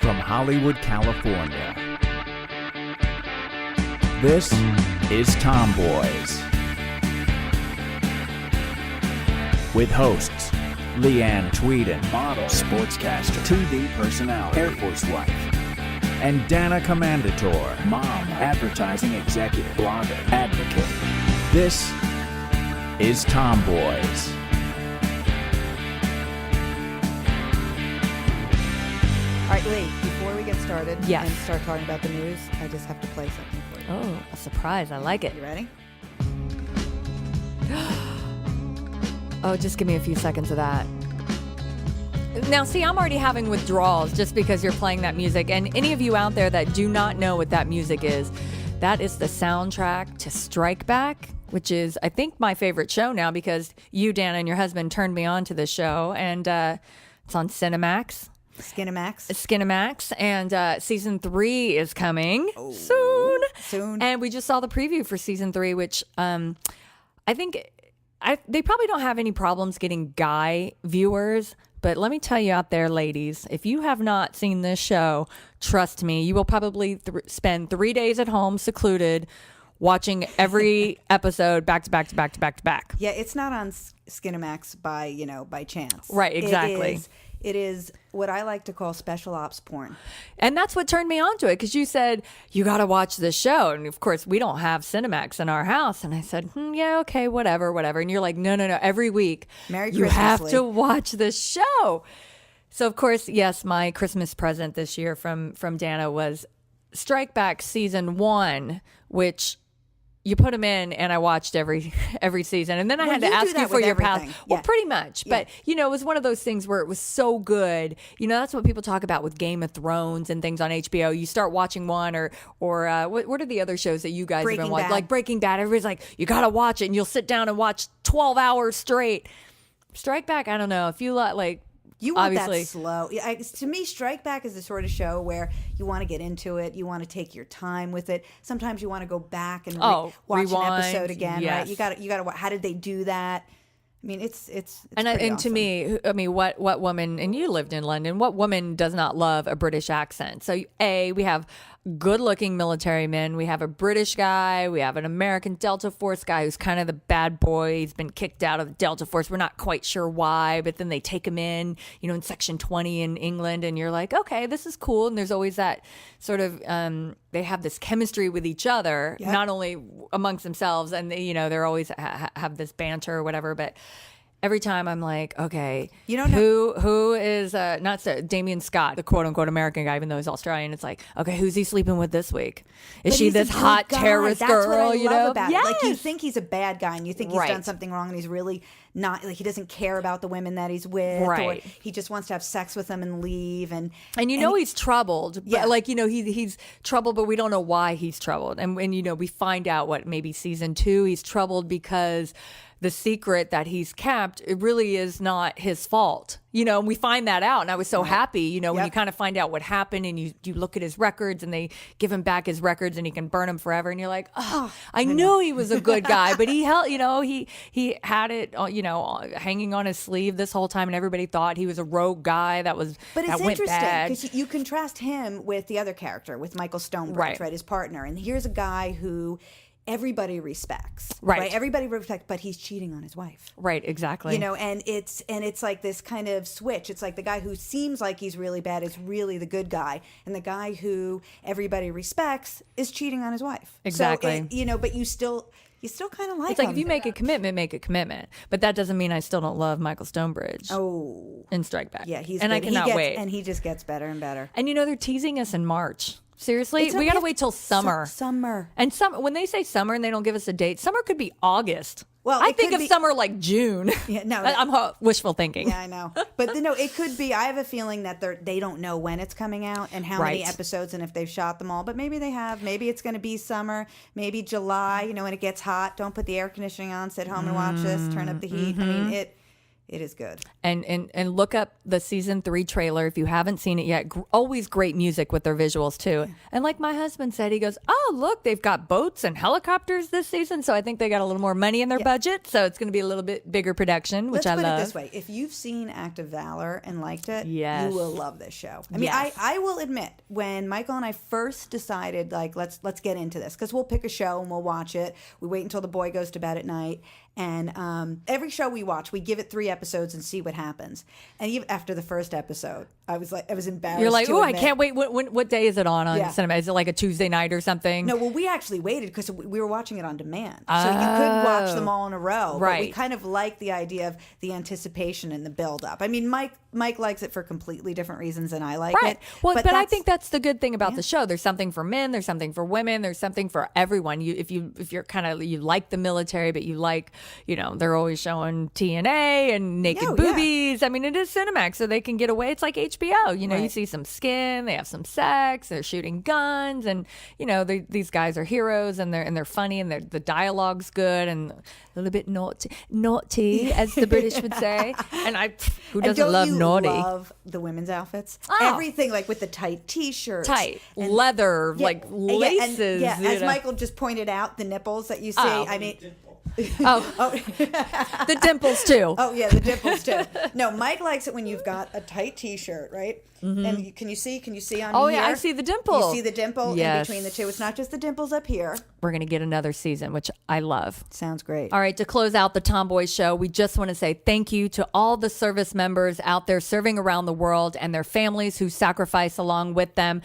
from Hollywood, California. This is Tomboys. With hosts Leeann Tweeden, model, sportscaster, TV personality, Air Force wife, and Dana Commandatore, mom, advertising executive, blogger, advocate. This is Tomboys. All right, Lee, before we get started Yes. and start talking about the news, I just have to play something for you. Oh, a surprise. I like it. You ready? Oh, just give me a few seconds of that. Now, see, I'm already having withdrawals just because you're playing that music. And any of you out there that do not know what that music is, that is the soundtrack to Strike Back, which is, I think, my favorite show now because you, Dana, and your husband turned me on to this show. And it's on Cinemax. Cinemax, and season 3 is coming soon. And we just saw the preview for season 3, which I think they probably don't have any problems getting guy viewers. But let me tell you out there, ladies, if you have not seen this show, trust me, you will probably spend 3 days at home secluded watching every episode back to back to back to back to back. Yeah, it's not on Cinemax by chance. Right, exactly. It is what I like to call special ops porn. And that's what turned me on to it, because you said, you got to watch this show. And of course, we don't have Cinemax in our house. And I said, yeah, okay, whatever. And you're like, no. Every week, Merry you Christmas, have Lee. to watch this show. So, of course, yes, my Christmas present this year from Dana was Strike Back Season 1, which you put them in, and I watched every season. And then I had to ask you for your past. Well, pretty much. Yeah. But, it was one of those things where it was so good. That's what people talk about with Game of Thrones and things on HBO. You start watching one or what are the other shows that you guys have been watching? Like Breaking Bad. Everybody's like, you got to watch it. And you'll sit down and watch 12 hours straight. Strike Back, I don't know. If you like... You want obviously. that slow. To me, Strike Back is the sort of show where you want to get into it. You want to take your time with it. Sometimes you want to go back and watch rewind, an episode again. yes. Right? You got to. How did they do that? I mean, it's and pretty to awesome. me, I mean, what woman? And you lived in London. What woman does not love a British accent? So, we have good-looking military men. We have a British guy. We have an American Delta Force guy who's kind of the bad boy. He's been kicked out of the Delta Force. We're not quite sure why, but then they take him in, in Section 20 in England, and you're like, okay, this is cool. And there's always that sort of they have this chemistry with each other, not only amongst themselves, and they're always have this banter or whatever, but. Every time I'm like, okay, you don't know who is Damien Scott, the quote unquote American guy, even though he's Australian. It's like, okay, who's he sleeping with this week? Is she this hot terrorist girl? That's what I love about yes. it. Like, you think he's a bad guy, and you think he's right. done something wrong, and he's really not. Like, he doesn't care about the women that he's with, right. or he just wants to have sex with them and leave. And he's troubled. Yeah. But he's troubled, but we don't know why he's troubled. And we find out maybe season 2 he's troubled because the secret that he's kept, it really is not his fault. And we find that out. And I was so happy, when you kind of find out what happened, and you look at his records, and they give him back his records, and he can burn them forever. And you're like, I knew he was a good guy, but he held, he had it, hanging on his sleeve this whole time, and everybody thought he was a rogue guy that went bad. But it's interesting because you contrast him with the other character, with Michael Stonebridge, right, his partner. And here's a guy who everybody respects, right? Everybody respects, but he's cheating on his wife, right? Exactly. And it's like this kind of switch. It's like the guy who seems like he's really bad is really the good guy, and the guy who everybody respects is cheating on his wife. Exactly. So but you still kind of like. It's like if you make a commitment, make a commitment. But that doesn't mean I still don't love Michael Stonebridge. In Strike Back. Yeah, he's and good. I cannot wait. And he just gets better and better. And they're teasing us in March. Seriously, we got to wait till summer. Summer. And when they say summer and they don't give us a date, summer could be August. Well, I think of summer like June. Yeah, no, I'm wishful thinking. Yeah, I know. But it could be. I have a feeling that they don't know when it's coming out and how many episodes and if they've shot them all. But maybe they have. Maybe it's going to be summer. Maybe July. When it gets hot, don't put the air conditioning on. Sit home and watch this. Turn up the heat. I mean, It is good. And look up the season 3 trailer if you haven't seen it yet. Always great music with their visuals too. And like my husband said, he goes, "Oh, look, they've got boats and helicopters this season." So I think they got a little more money in their budget. So it's going to be a little bit bigger production, which I love. Let's put it this way: if you've seen Act of Valor and liked it, yes, you will love this show. I mean, I will admit, when Michael and I first decided, like, let's get into this, because we'll pick a show and we'll watch it. We wait until the boy goes to bed at night. And every show we watch, we give it 3 episodes and see what happens. And even after the first episode, I was embarrassed. You're like, oh, I can't wait. What day is it on Cinemax? Is it like a Tuesday night or something? No, well, we actually waited because we were watching it on demand. So you could watch them all in a row. Right. But we kind of like the idea of the anticipation and the build-up. I mean, Mike likes it for completely different reasons than I like it. Well, but I think that's the good thing about the show. There's something for men. There's something for women. There's something for everyone. If you're kind of, you like the military, but you like, they're always showing TNA and naked boobies. I mean, it is Cinemax, so they can get away. It's like HBO. You see some skin. They have some sex. They're shooting guns, and these guys are heroes, and they're funny, and the dialogue's good, and a little bit naughty, as the British would say. And who doesn't love naughty? I love the women's outfits. Everything, like with the tight T-shirts, and leather, like laces. As Michael just pointed out, the nipples that you see. I mean. The dimples too. Oh yeah, the dimples too. No, Mike likes it when you've got a tight T-shirt, right? Mm-hmm. And can you see on me here? Oh yeah, I see the dimple. You see the dimple in between the two. It's not just the dimples up here. We're gonna get another season, which I love. Sounds great. All right, to close out the Tomboys show, we just want to say thank you to all the service members out there serving around the world and their families who sacrifice along with them.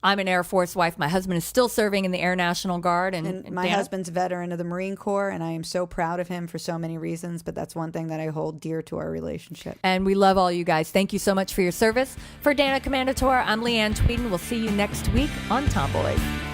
I'm an Air Force wife. My husband is still serving in the Air National Guard. And my husband's a veteran of the Marine Corps, and I am so proud of him for so many reasons, but that's one thing that I hold dear to our relationship. And we love all you guys. Thank you so much for your service. For Dana Commandatore, I'm Leeann Tweeden. We'll see you next week on Tomboys.